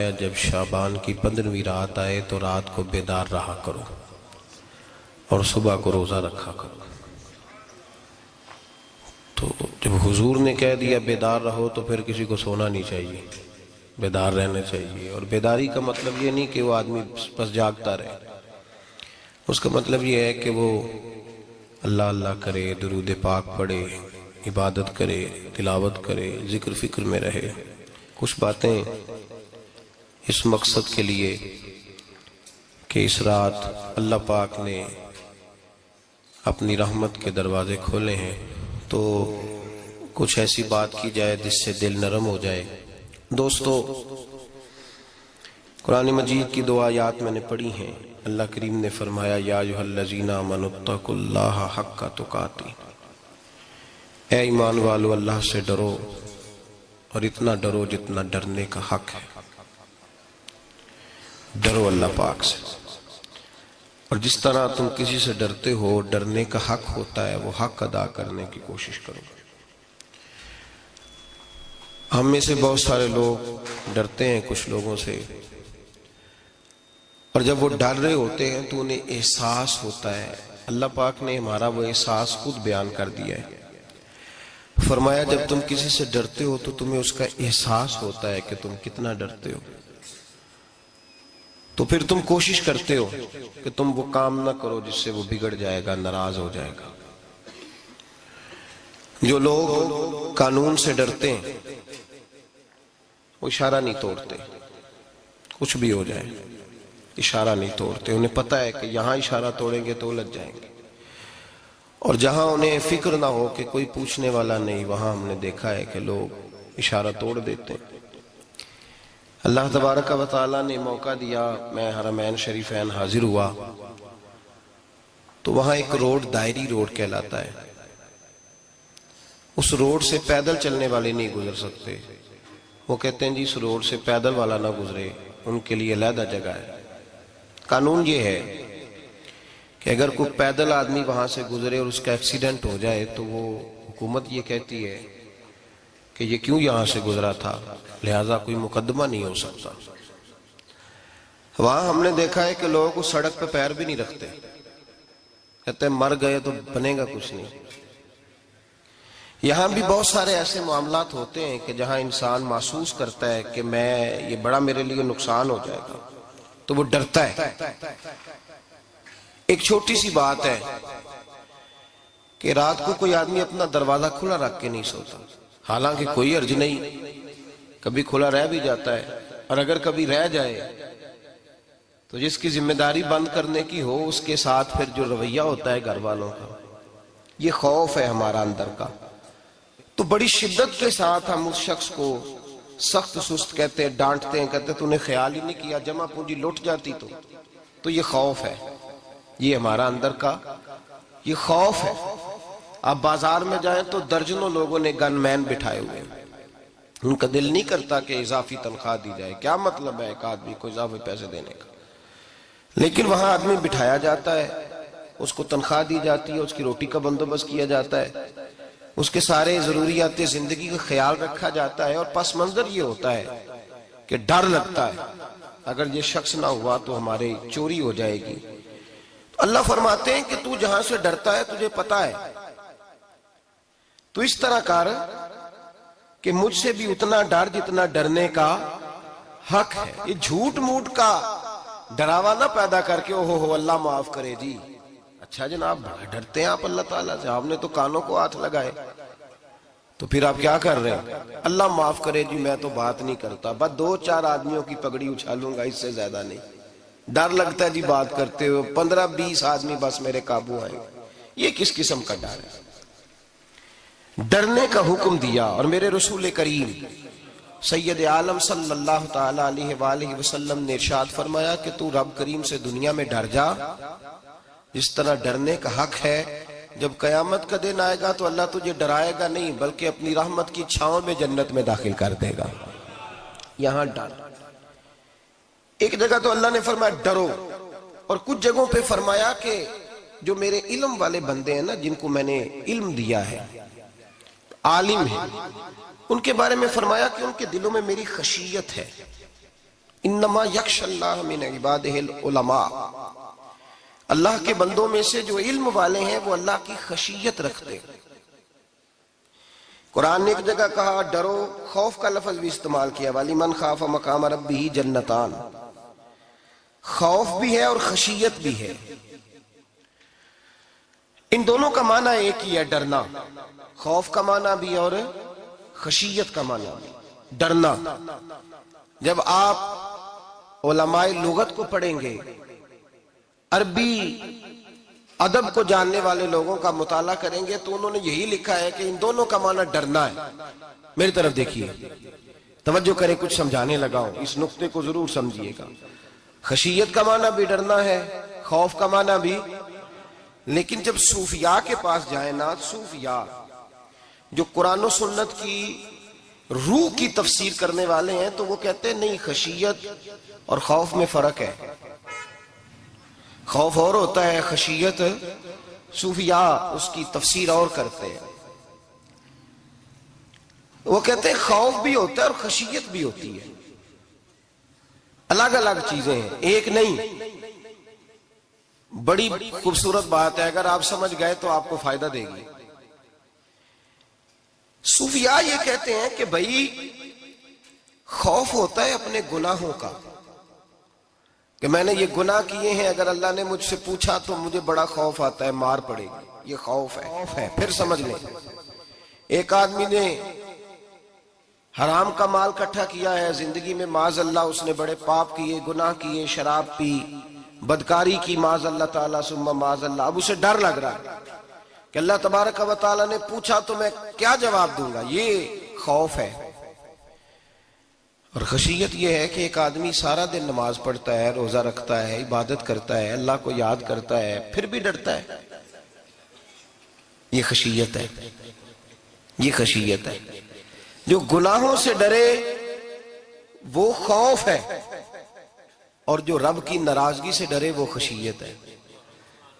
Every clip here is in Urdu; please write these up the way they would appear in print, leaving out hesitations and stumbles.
جب شعبان کی 15ویں رات آئے تو رات کو بیدار رہا کرو اور صبح کو روزہ رکھا کرو۔ تو جب حضور نے کہہ دیا بیدار رہو تو پھر کسی کو سونا نہیں چاہیے، بیدار رہنا چاہیے۔ اور بیداری کا مطلب یہ نہیں کہ وہ آدمی بس جاگتا رہے، اس کا مطلب یہ ہے کہ وہ اللہ اللہ کرے، درود پاک پڑھے، عبادت کرے، تلاوت کرے، ذکر فکر میں رہے۔ کچھ باتیں اس مقصد کے لیے کہ اس رات اللہ پاک نے اپنی رحمت کے دروازے کھولے ہیں، تو کچھ ایسی بات کی جائے جس سے دل نرم ہو جائے۔ دوستو، قرآن مجید کی 2 آیات میں نے پڑھی ہیں۔ اللہ کریم نے فرمایا یا ایھا الذین آمنوا اتقوا اللہ حق تقاتہ، اے ایمان والو اللہ سے ڈرو اور اتنا ڈرو جتنا ڈرنے کا حق ہے۔ ڈرو اللہ پاک سے، اور جس طرح تم کسی سے ڈرتے ہو، ڈرنے کا حق ہوتا ہے، وہ حق ادا کرنے کی کوشش کرو۔ ہم میں سے بہت سارے لوگ ڈرتے ہیں کچھ لوگوں سے، اور جب وہ ڈر رہے ہوتے ہیں تو انہیں احساس ہوتا ہے۔ اللہ پاک نے ہمارا وہ احساس خود بیان کر دیا ہے۔ فرمایا جب تم کسی سے ڈرتے ہو تو تمہیں اس کا احساس ہوتا ہے کہ تم کتنا ڈرتے ہو، تو پھر تم کوشش کرتے ہو کہ تم وہ کام نہ کرو جس سے وہ بگڑ جائے گا، ناراض ہو جائے گا۔ جو لوگ قانون سے ڈرتے ہیں وہ اشارہ نہیں توڑتے، کچھ بھی ہو جائے اشارہ نہیں توڑتے۔ انہیں پتہ ہے کہ یہاں اشارہ توڑیں گے تو الجھ جائیں گے، اور جہاں انہیں فکر نہ ہو کہ کوئی پوچھنے والا نہیں، وہاں ہم نے دیکھا ہے کہ لوگ اشارہ توڑ دیتے ہیں۔ اللہ تبارک و تعالیٰ نے موقع دیا، میں حرمین شریفین حاضر ہوا تو وہاں ایک روڈ دائری روڈ کہلاتا ہے۔ اس روڈ سے پیدل چلنے والے نہیں گزر سکتے۔ وہ کہتے ہیں جی اس روڈ سے پیدل والا نہ گزرے، ان کے لیے علیحدہ جگہ ہے۔ قانون یہ ہے کہ اگر کوئی پیدل آدمی وہاں سے گزرے اور اس کا ایکسیڈنٹ ہو جائے تو وہ حکومت یہ کہتی ہے کہ یہ کیوں یہاں سے گزرا تھا، لہٰذا کوئی مقدمہ نہیں ہو سکتا۔ وہاں ہم نے دیکھا ہے کہ لوگ اس سڑک پہ پیر بھی نہیں رکھتے، کہتے ہیں مر گئے تو بنے گا کچھ نہیں۔ یہاں بھی بہت سارے ایسے معاملات ہوتے ہیں کہ جہاں انسان محسوس کرتا ہے کہ یہ بڑا میرے لیے نقصان ہو جائے گا، تو وہ ڈرتا ہے۔ ایک چھوٹی سی بات ہے کہ رات کو کوئی آدمی اپنا دروازہ کھلا رکھ کے نہیں سوتا، حالانکہ کوئی حرج نہیں، کبھی کھلا رہ بھی جاتا ہے، اور اگر کبھی رہ جائے تو جس کی ذمہ داری بند کرنے کی ہو اس کے ساتھ پھر جو رویہ ہوتا ہے گھر والوں کا، یہ خوف ہے ہمارا اندر کا، تو بڑی شدت کے ساتھ ہم اس شخص کو سخت سست کہتے ہیں، ڈانٹتے ہیں، کہتے ہیں تو نے خیال ہی نہیں کیا، جمع پونجی لٹ جاتی تو یہ خوف ہے، یہ ہمارا اندر کا یہ خوف ہے۔ آپ بازار میں جائیں تو درجنوں لوگوں نے گن مین بٹھائے ہوئے ہیں، ان کا دل نہیں کرتا کہ اضافی تنخواہ دی جائے، کیا مطلب ہے ایک آدمی کو اضافی پیسے دینے کا، لیکن وہاں آدمی بٹھایا جاتا ہے، اس کو تنخواہ دی جاتی ہے، اس کی روٹی کا بندوبست کیا جاتا ہے، اس کے سارے ضروریات زندگی کا خیال رکھا جاتا ہے، اور پس منظر یہ ہوتا ہے کہ ڈر لگتا ہے اگر یہ شخص نہ ہوا تو ہمارے چوری ہو جائے گی۔ تو اللہ فرماتے ہیں کہ تو جہاں سے ڈرتا ہے تجھے پتا ہے، تو اس طرح کر کہ مجھ سے بھی اتنا ڈر جتنا ڈرنے کا حق ہے۔ یہ جھوٹ موٹ کا ڈراوا نہ پیدا کر کے اوہ اللہ معاف کرے جی، اچھا جناب بڑا ڈرتے ہیں آپ اللہ تعالیٰ سے، آپ نے تو کانوں کو ہاتھ لگائے، تو پھر آپ کیا کر رہے ہیں؟ اللہ معاف کرے جی میں تو بات نہیں کرتا، بس 2-4 آدمیوں کی پگڑی اچھالوں گا، اس سے زیادہ نہیں۔ ڈر لگتا ہے جی بات کرتے ہوئے، 15-20 آدمی بس میرے قابو آئے، یہ کس قسم کا ڈر ہے؟ ڈرنے کا حکم دیا، اور میرے رسول کریم سید عالم صلی اللہ تعالی علیہ وآلہ وسلم نے ارشاد فرمایا کہ تو رب کریم سے دنیا میں ڈر جا جس طرح ڈرنے کا حق ہے۔ جب قیامت کا دن آئے گا تو اللہ تجھے ڈرائے گا نہیں بلکہ اپنی رحمت کی چھاؤں میں جنت میں داخل کر دے گا۔ یہاں ڈر، ایک جگہ تو اللہ نے فرمایا ڈرو، اور کچھ جگہوں پہ فرمایا کہ جو میرے علم والے بندے ہیں نا، جن کو میں نے علم دیا ہے، عالم ہیں، ان کے بارے میں فرمایا کہ ان کے دلوں میں میری خشیت ہے، انما یخشی اللہ من عبادہ العلماء، اللہ کے بندوں میں سے جو علم والے ہیں وہ اللہ کی خشیت رکھتے ہیں۔ قرآن نے ایک جگہ کہا ڈرو، خوف کا لفظ بھی استعمال کیا، وَلِمَنْ خَافَ مَقَامَ رَبِّهِ جَنَّتَانِ، خوف بھی ہے اور خشیت بھی ہے۔ ان دونوں کا معنی ایک ہی ہے، ڈرنا، خوف کا معنی بھی اور خشیت کا معنی بھی، ڈرنا۔ جب آپ علماء لغت کو پڑھیں گے، عربی ادب کو جاننے والے لوگوں کا مطالعہ کریں گے تو انہوں نے یہی لکھا ہے کہ ان دونوں کا معنی ڈرنا ہے۔ میری طرف دیکھیے، توجہ کریں، کچھ سمجھانے لگا ہوں، اس نقطے کو ضرور سمجھیے گا۔ خشیت کا معنی بھی ڈرنا ہے، خوف کا معنی بھی، لیکن جب صوفیاء کے پاس جائیں نا، صوفیاء جو قرآن و سنت کی روح کی تفسیر کرنے والے ہیں، تو وہ کہتے ہیں نہیں، خشیت اور خوف میں فرق ہے، خوف اور ہوتا ہے، خشیت صوفیاء اس کی تفسیر اور کرتے ہیں۔ وہ کہتے ہیں خوف بھی ہوتا ہے اور خشیت بھی ہوتی ہے، الگ الگ چیزیں ہیں، ایک نہیں۔ بڑی خوبصورت بات ہے، اگر آپ سمجھ گئے تو آپ کو فائدہ دے گی۔ صوفیاء یہ کہتے ہیں کہ بھائی خوف ہوتا ہے اپنے گناہوں کا، کہ میں نے یہ گناہ کیے ہیں، اگر اللہ نے مجھ سے پوچھا تو مجھے بڑا خوف آتا ہے، مار پڑے گی، یہ خوف ہے۔ پھر سمجھ لیں، ایک آدمی نے حرام کا مال اکٹھا کیا ہے زندگی میں، معاذ اللہ اس نے بڑے پاپ کیے، گناہ کیے، شراب پی، بدکاری کی، معاذ اللہ تعالیٰ ثم معاذ اللہ۔ اب اسے ڈر لگ رہا ہے کہ اللہ تبارک و تعالیٰ نے پوچھا تو میں کیا جواب دوں گا، یہ خوف ہے۔ اور خشیت یہ ہے کہ ایک آدمی سارا دن نماز پڑھتا ہے، روزہ رکھتا ہے، عبادت کرتا ہے، اللہ کو یاد کرتا ہے، پھر بھی ڈرتا ہے، یہ خشیت ہے، یہ خشیت ہے۔ جو گناہوں سے ڈرے وہ خوف ہے، اور جو رب کی ناراضگی سے ڈرے وہ خشیت ہے۔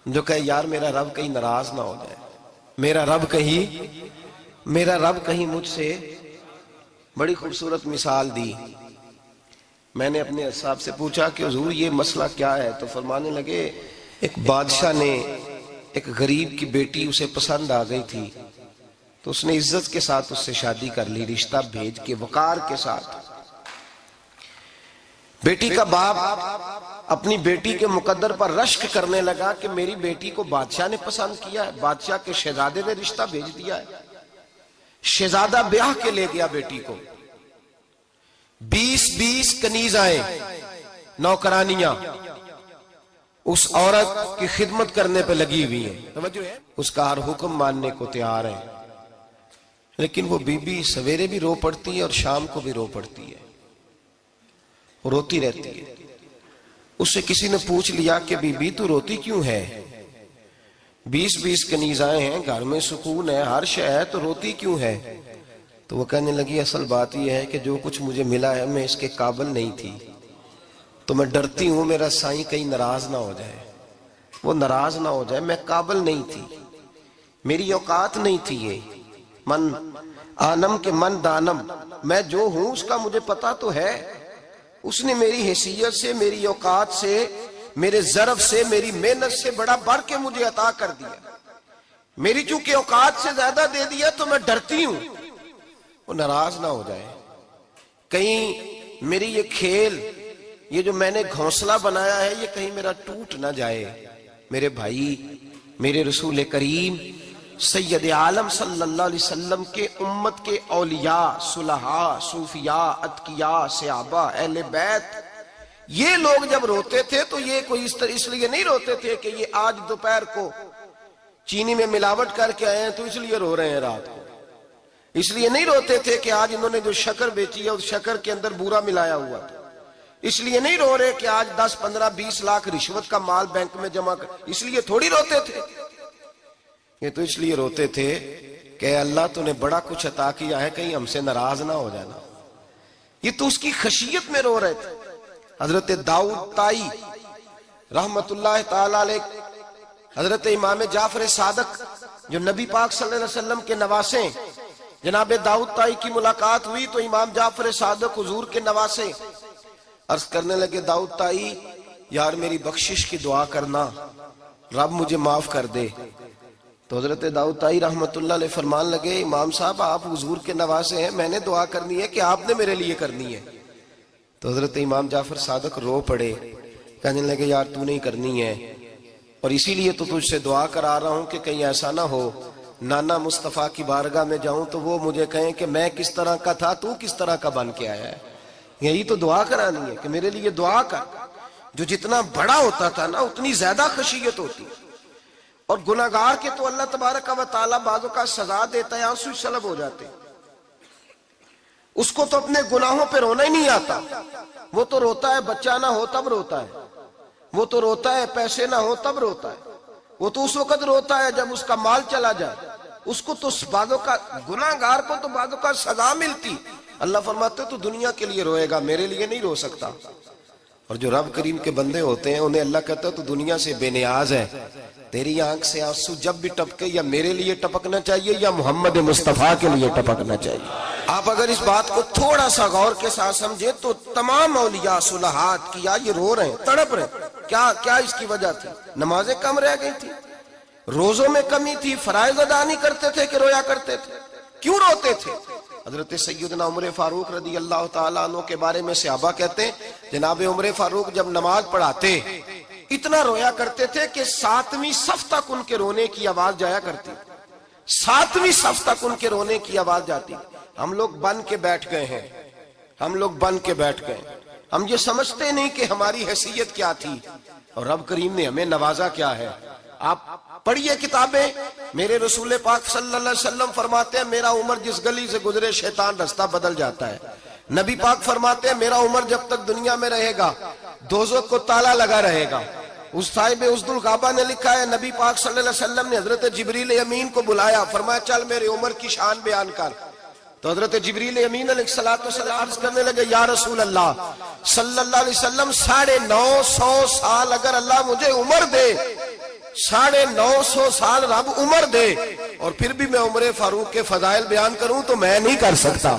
جو کہے یار میرا رب کہیں ناراض نہ ہو جائے، میرا رب کہیں مجھ سے، بڑی خوبصورت مثال دی۔ میں نے اپنے صاحب سے پوچھا کہ حضور یہ مسئلہ کیا ہے، تو فرمانے لگے ایک بادشاہ نے ایک غریب کی بیٹی اسے پسند آ گئی تھی، تو اس نے عزت کے ساتھ اس سے شادی کر لی، رشتہ بھیج کے، وقار کے ساتھ۔ بیٹی کا باپ اپنی بیٹی کے مقدر پر رشک کرنے لگا کہ میری بیٹی کو بادشاہ نے پسند کیا ہے، بادشاہ کے شہزادے نے رشتہ بھیج دیا ہے۔ شہزادہ بیاہ کے لے گیا بیٹی کو، 20 کنیزائیں، نوکرانیاں اس عورت کی خدمت کرنے پہ لگی ہوئی ہیں، اس کا ہر حکم ماننے کو تیار ہیں، لیکن وہ بی بی سویرے بھی رو پڑتی ہے اور شام کو بھی رو پڑتی ہے، روتی رہتی ہے۔ اس سے کسی نے پوچھ لیا کہ بی بی تو روتی کیوں ہے، 20 کنیزائیں ہیں، گھر میں سکون ہے، ہر شے ہے، تو روتی کیوں ہے؟ تو وہ کہنے لگی اصل بات یہ ہے کہ جو کچھ مجھے ملا ہے میں اس کے قابل نہیں تھی، تو میں ڈرتی ہوں میرا سائیں کہیں ناراض نہ ہو جائے، وہ ناراض نہ ہو جائے، میں قابل نہیں تھی، میری اوقات نہیں تھی، یہ من آنم کے من دانم، میں جو ہوں اس کا مجھے پتا تو ہے، اس نے میری حیثیت سے، میری اوقات سے، میرے ظرف سے، میری محنت سے بڑا بڑھ کے مجھے عطا کر دیا، میری چونکہ اوقات سے زیادہ دے دیا تو میں ڈرتی ہوں وہ ناراض نہ ہو جائے، کہیں میری یہ کھیل، یہ جو میں نے گھونسلہ بنایا ہے، یہ کہیں میرا ٹوٹ نہ جائے۔ میرے بھائی، میرے رسول کریم سید عالم صلی اللہ علیہ وسلم کے امت کے اولیاء، صلحاء، صوفیاء، اتقیاء، صحابہ، اہل بیت، یہ لوگ جب روتے تھے تو یہ کوئی اس لیے نہیں روتے تھے کہ یہ آج دوپہر کو چینی میں ملاوٹ کر کے آئے ہیں تو اس لیے رو رہے ہیں رات کو، اس لیے نہیں روتے تھے کہ آج انہوں نے جو شکر بیچی ہے اس شکر کے اندر بورا ملایا ہوا تھا، اس لیے نہیں رو رہے کہ آج 10 15 20 لاکھ رشوت کا مال بینک میں جمع کر، اس لیے تھوڑی روتے تھے، یہ تو اس لیے روتے تھے کہ اللہ تو نے بڑا کچھ عطا کیا ہے، کہیں ہم سے ناراض نہ ہو جانا، یہ تو اس کی خشیت میں رو رہے تھے۔ حضرت داؤد طائی رحمت اللہ تعالی علیہ، حضرت امام جعفر صادق جو نبی پاک صلی اللہ علیہ وسلم کے نواسے، جناب داؤد طائی کی ملاقات ہوئی تو امام جعفر صادق حضور کے نواسے، عرض کرنے لگے داؤد تائی یار میری بخشش کی دعا کرنا، رب مجھے معاف کر دے۔ تو حضرت داؤد تائی رحمت اللہ علیہ فرمان لگے امام صاحب آپ حضور کے نواسے ہیں، میں نے دعا کرنی ہے کہ آپ نے میرے لیے کرنی ہے؟ تو حضرت امام جعفر صادق رو پڑے، کہنے لگے یار تو نہیں کرنی ہے، اور اسی لیے تو تجھ سے دعا کرا رہا ہوں کہ کہیں ایسا نہ ہو نانا مصطفیٰ کی بارگاہ میں جاؤں تو وہ مجھے کہیں کہ میں کس طرح کا تھا تو کس طرح کا بن کے آیا ہے۔ یہی تو دعا کرانی ہے کہ میرے لیے دعا کر۔ جو جتنا بڑا ہوتا تھا نا اتنی زیادہ خشیت ہوتی، اور گناہگار کے تو اللہ تبارک و تعالیٰ بعضوں کا سزا دیتا ہے، آنسو سلب ہو جاتے، اس کو تو اپنے گناہوں پہ رونا ہی نہیں آتا، وہ تو روتا ہے بچہ نہ ہو تب روتا ہے، وہ تو روتا ہے پیسے نہ ہو تب روتا ہے، وہ تو اس وقت روتا ہے جب اس کا مال چلا جائے، اس کو تو بعضوں کا گناہگار کو تو بعضوں کا سزا ملتی۔ اللہ فرماتے تو دنیا کے لیے روئے گا، میرے لیے نہیں رو سکتا۔ اور جو رب کریم کے بندے ہوتے ہیں انہیں اللہ کہتا ہے تو دنیا سے بے نیاز ہے، تیری آنکھ سے آنسو جب بھی ٹپکے یا میرے لیے ٹپکنا چاہیے یا محمد مصطفیٰ کے لیے ٹپکنا چاہیے۔ آپ اگر اس بات کو تھوڑا سا غور کے ساتھ سمجھے تو تمام اولیاء صلحات کیا یہ رو رہے ہیں، تڑپ رہے ہیں، کیا اس کی وجہ تھی؟ نمازیں کم رہ گئی تھی، روزوں میں کمی تھی، فرائض ادا نہیں کرتے تھے کہ رویا کرتے تھے؟ کیوں روتے تھے؟ حضرت سیدنا عمر فاروق رضی اللہ تعالیٰ عنہ کے بارے میں صحابہ کہتے ہیں جناب عمر فاروق جب نماز پڑھاتے اتنا رویا کرتے تھے کہ 7ویں صف تک ان کے رونے کی آواز جایا کرتی، 7ویں صف تک ان کے رونے کی آواز جاتی۔ ہم لوگ بن کے بیٹھ گئے ہیں، ہم لوگ بن کے بیٹھ گئے، ہم یہ سمجھتے نہیں کہ ہماری حیثیت کیا تھی اور رب کریم نے ہمیں نوازا کیا ہے۔ آپ پڑھیے کتابیں، میرے رسول پاک صلی اللہ علیہ وسلم فرماتے ہیں میرا عمر جس گلی سے گزرے شیطان رستہ بدل جاتا ہے۔ نبی پاک فرماتے ہیں میرا عمر جب تک دنیا میں رہے گا دوزخ کو تالا لگا رہے گا۔ اس صاحب عزد الغابہ نے لکھا ہے نبی پاک صلی اللہ علیہ وسلم نے حضرت جبریل امین کو بلایا، فرمایا چل میرے عمر کی شان بیان کر۔ تو حضرت جبریل امین علیہ السلام عرض کرنے لگے یا رسول اللہ صلی اللہ علیہ وسلم 950 سال اگر اللہ مجھے عمر دے، 950 سال رب عمر دے، اور پھر بھی میں عمر فاروق کے فضائل بیان کروں تو میں نہیں کر سکتا،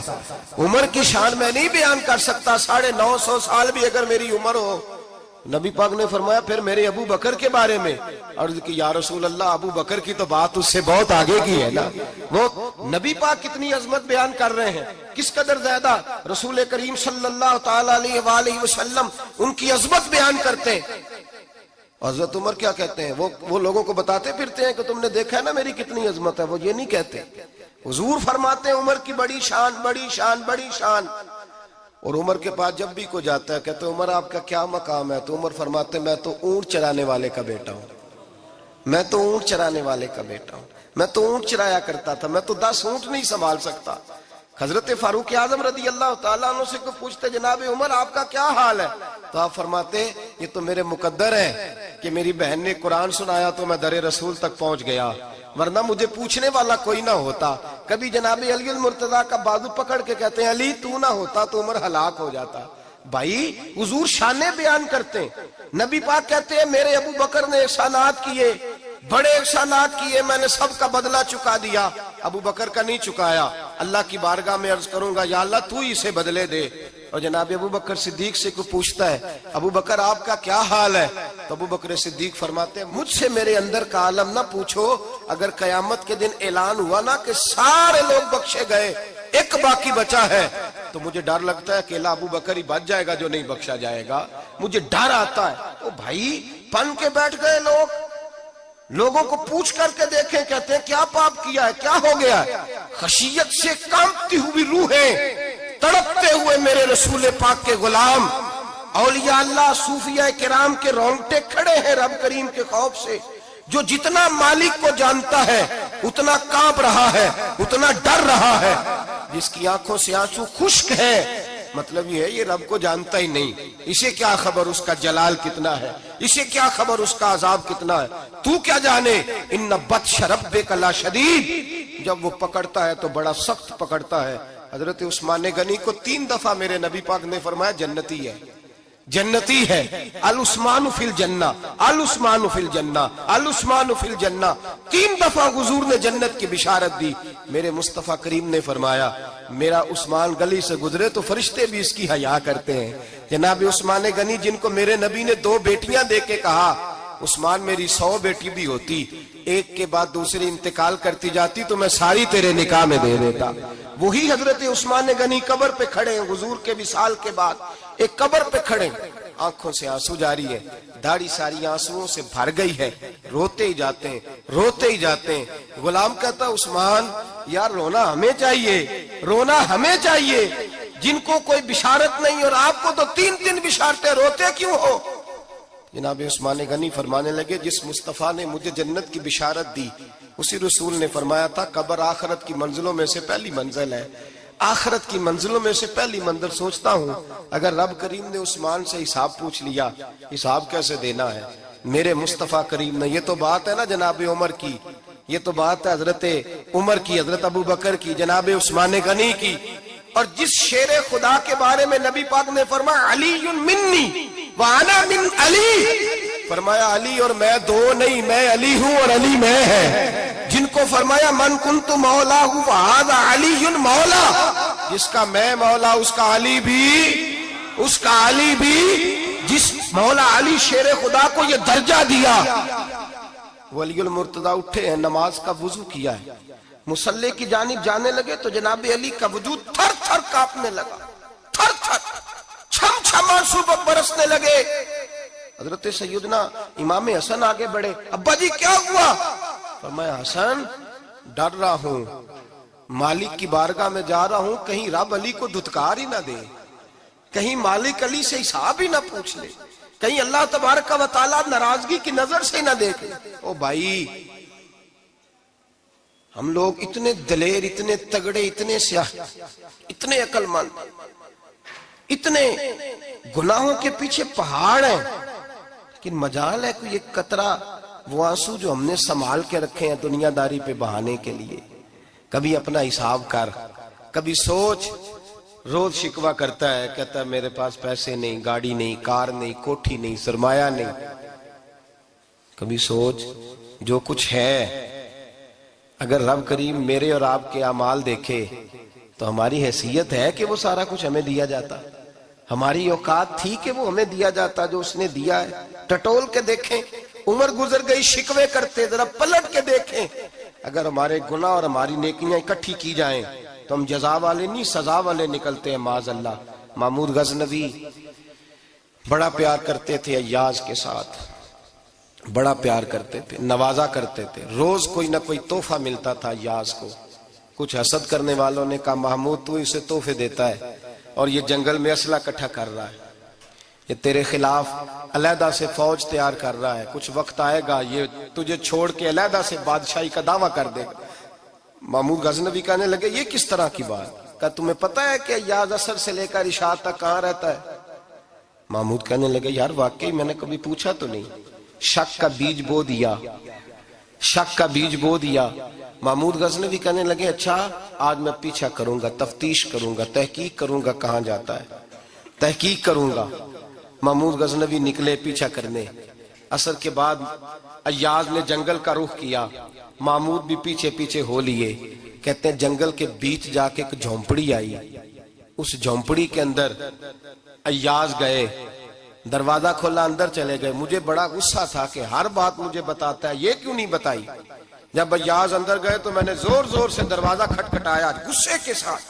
عمر کی شان میں نہیں بیان کر سکتا، 950 سال بھی اگر میری عمر ہو۔ نبی پاک نے فرمایا پھر میرے ابو بکر کے بارے میں، عرض کی یا رسول اللہ ابو بکر کی تو بات اس سے بہت آگے کی ہے نا، وہ نبی پاک کتنی عظمت بیان کر رہے ہیں، کس قدر زیادہ رسول کریم صلی اللہ تعالیٰ علیہ وآلہ وسلم ان کی عظمت بیان کرتے ہیں۔ حضرت عمر کیا کہتے ہیں، وہ لوگوں کو بتاتے پھرتے ہیں کہ تم نے دیکھا ہے نا میری کتنی عظمت ہے، وہ یہ نہیں کہتے۔ حضور فرماتے ہیں عمر کی بڑی شان بڑی شان بڑی شان، اور عمر کے پاس جب بھی کوئی جاتا ہے کہتے ہیں عمر آپ کا کیا مقام ہے، تو عمر فرماتے ہیں میں تو اونٹ چرانے والے کا بیٹا ہوں، میں تو اونٹ چرانے والے کا بیٹا ہوں، میں تو اونٹ چرایا کرتا تھا، میں تو 10 اونٹ نہیں سنبھال سکتا۔ حضرت فاروق اعظم رضی اللہ تعالیٰ عنہ سے کو پوچھتے جناب عمر آپ کا کیا حال ہے، تو آپ فرماتے یہ تو میرے مقدر ہے کہ میری بہن نے قرآن سنایا تو میں در رسول تک پہنچ گیا، ورنہ مجھے پوچھنے والا کوئی نہ ہوتا۔ کبھی جناب علی المرتضیٰ کا بازو پکڑ کے کہتے ہیں علی تو نہ ہوتا تو عمر ہلاک ہو جاتا۔ بھائی حضور شانیں بیان کرتے ہیں، نبی پاک کہتے ہیں میرے ابو بکر نے احسانات کیے، بڑے احسانات کیے، میں نے سب کا بدلہ چکا دیا، ابو بکر کا نہیں چکایا، اللہ کی بارگاہ میں عرض کروں گا یا اللہ تو ہی اسے بدلے دے۔ اور جناب ابو بکر صدیق سے کوئی پوچھتا ہے ابو بکر آپ کا کیا حال ہے، تو ابو بکر صدیق فرماتے ہیں مجھ سے میرے اندر کا عالم نہ پوچھو، اگر قیامت کے دن اعلان ہوا نا کہ سارے لوگ بخشے گئے ایک باقی بچا ہے تو مجھے ڈر لگتا ہے اکیلا ابو بکر ہی بچ جائے گا جو نہیں بخشا جائے گا، مجھے ڈر آتا ہے۔ او بھائی پن کے بیٹھ گئے لوگ، لوگوں کو پوچھ کر کے دیکھیں، کہتے ہیں کیا پاپ کیا ہے، کیا ہو گیا ہے؟ خشیت سے کانپتی ہوئی روحیں، تڑپتے ہوئے میرے رسول پاک کے غلام، اولیاء اللہ صوفیاء کرام کے رونگٹے کھڑے ہیں رب کریم کے خوف سے۔ جو جتنا مالک کو جانتا ہے اتنا کانپ رہا ہے، اتنا ڈر رہا ہے، جس کی آنکھوں سے آنسو خشک ہے مطلب یہ ہے یہ رب کو جانتا ہی نہیں، اسے کیا خبر اس کا جلال کتنا ہے، اسے کیا خبر اس کا عذاب کتنا ہے، تو کیا جانے۔ ان بطش ربک لشدید، جب وہ پکڑتا ہے تو بڑا سخت پکڑتا ہے۔ حضرت عثمان غنی کو 3 دفعہ میرے نبی پاک نے فرمایا جنتی ہے، جنتی ہے، العثمان فی الجنہ، العثمان فی الجنہ، العثمان فی الجنہ، 3 دفعہ حضور نے جنت کی بشارت دی۔ میرے مصطفیٰ کریم نے فرمایا میرا عثمان گلی سے گزرے تو فرشتے بھی اس کی حیا کرتے ہیں. جناب عثمان غنی جن کو میرے نبی نے 2 بیٹیاں دے کے کہا عثمان میری 100 بیٹی بھی ہوتی, ایک کے بعد دوسری انتقال کرتی جاتی تو میں ساری تیرے نکاح میں دے دیتا. وہی حضرت عثمان غنی قبر پہ کھڑے ہیں حضور کے وصال کے بعد, ایک قبر پہ کھڑے, آنکھوں سے آنسو جاری ہے, داڑھی ساری آنسوؤں سے بھر گئی ہے, روتے ہی جاتے ہیں روتے ہی جاتے ہیں. غلام کہتا عثمان یار رونا ہمیں چاہیے, رونا ہمیں چاہیے جن کو کوئی بشارت نہیں اور آپ کو تو 3 بشارتیں, روتے کیوں ہو؟ جناب عثمان غنی فرمانے لگے جس مصطفیٰ نے مجھے جنت کی بشارت دی اسی رسول نے فرمایا تھا قبر آخرت کی منزلوں میں سے پہلی منزل ہے, آخرت کی منزلوں میں سے پہلی منزل. سوچتا ہوں اگر رب کریم نے عثمان سے حساب پوچھ لیا, حساب کیسے دینا ہے میرے مصطفیٰ کریم نے. یہ تو بات ہے نا جناب عمر کی, یہ تو بات ہے حضرت عمر کی, حضرت ابو بکر کی, جناب عثمان غنی کی. اور جس شیر خدا کے بارے میں نبی پاک نے فرمایا علی منی وانا من علی, فرمایا علی اور میں 2 نہیں, میں علی ہوں اور علی میں ہے. جن کو فرمایا من کنت مولا ہوں وہذا علی مولا, جس کا میں مولا اس کا علی بھی, اس کا علی بھی. جس مولا علی شیر خدا کو یہ درجہ دیا. ولی المرتضی اٹھے ہیں, نماز کا وضو کیا ہے, مصلی کی جانب جانے لگے تو جناب علی کا وجود تھر تھر کانپنے لگا, تھر تھر چھم چھم آنسو برسنے لگے. حضرت سیدنا امام حسن آگے بڑھے, ابا جی کیا ہوا؟ فرمایا حسن ڈر رہا ہوں, مالک کی بارگاہ میں جا رہا ہوں, کہیں رب علی کو دھتکار ہی نہ دے, کہیں مالک علی سے حساب ہی نہ پوچھ لے, کہیں اللہ تبارک و تعالیٰ ناراضگی کی نظر سے ہی نہ دیکھ لے. او بھائی ہم لوگ اتنے دلیر, اتنے تگڑے, اتنے سیاہ, اتنے عقل مند, اتنے گناہوں کے پیچھے پہاڑ ہیں, لیکن مجال ہے کوئی ایک قطرہ وہ آنسو جو ہم نے سنبھال کے رکھے ہیں دنیا داری پہ بہانے کے لیے. کبھی اپنا حساب کر, کبھی سوچ. روز شکوہ کرتا ہے, کہتا ہے میرے پاس پیسے نہیں, گاڑی نہیں, کار نہیں, کوٹھی نہیں, سرمایہ نہیں. کبھی سوچ جو کچھ ہے اگر رب کریم میرے اور آپ کے اعمال دیکھے تو ہماری حیثیت ہے کہ وہ سارا کچھ ہمیں دیا جاتا, ہماری اوقات تھی کہ وہ ہمیں دیا جاتا جو اس نے دیا ہے. ٹٹول کے دیکھیں, عمر گزر گئی شکوے کرتے, ذرا پلٹ کے دیکھیں. اگر ہمارے گناہ اور ہماری نیکیاں اکٹھی کی جائیں تو ہم جزا والے نہیں سزا والے نکلتے ہیں معاذ اللہ. محمود غزنوی بڑا پیار کرتے تھے ایاز کے ساتھ, بڑا پیار کرتے تھے, نوازا کرتے تھے. روز کوئی نہ کوئی تحفہ ملتا تھا ایاز کو. کچھ حسد کرنے والوں نے کہا محمود تو اسے تحفے دیتا ہے اور یہ جنگل میں اسلحہ اکٹھا کر رہا ہے, یہ تیرے خلاف علیحدہ سے فوج تیار کر رہا ہے, کچھ وقت آئے گا یہ تجھے چھوڑ کے علیحدہ سے بادشاہی کا دعویٰ کر دے گا. محمود غزنوی کہنے لگے یہ کس طرح کی بات؟ کہا تمہیں پتہ ہے کہ ایاز عصر سے لے کر عشاء تک کہاں رہتا ہے؟ محمود کہنے لگے یار واقعی میں نے کبھی پوچھا تو نہیں. شک کا بیج بو دیا, شک کا بیج بو دیا. محمود غزنوی کہنے لگے اچھا آج میں پیچھا کروں گا, تفتیش کروں گا, تحقیق کروں گا کہاں جاتا ہے, تحقیق کروں گا. محمود غزنوی نکلے پیچھا کرنے. عصر کے بعد ایاز نے جنگل کا رخ کیا, محمود بھی پیچھے پیچھے ہو لیے. کہتے ہیں جنگل کے بیچ جا کے ایک جھونپڑی آئی, اس جھونپڑی کے اندر ایاز گئے, دروازہ کھولا اندر چلے گئے. مجھے بڑا غصہ تھا کہ ہر بات مجھے بتاتا ہے, یہ کیوں نہیں بتائی؟ جب ایاز اندر گئے تو میں نے زور زور سے دروازہ کھٹکھٹایا غصے کے ساتھ.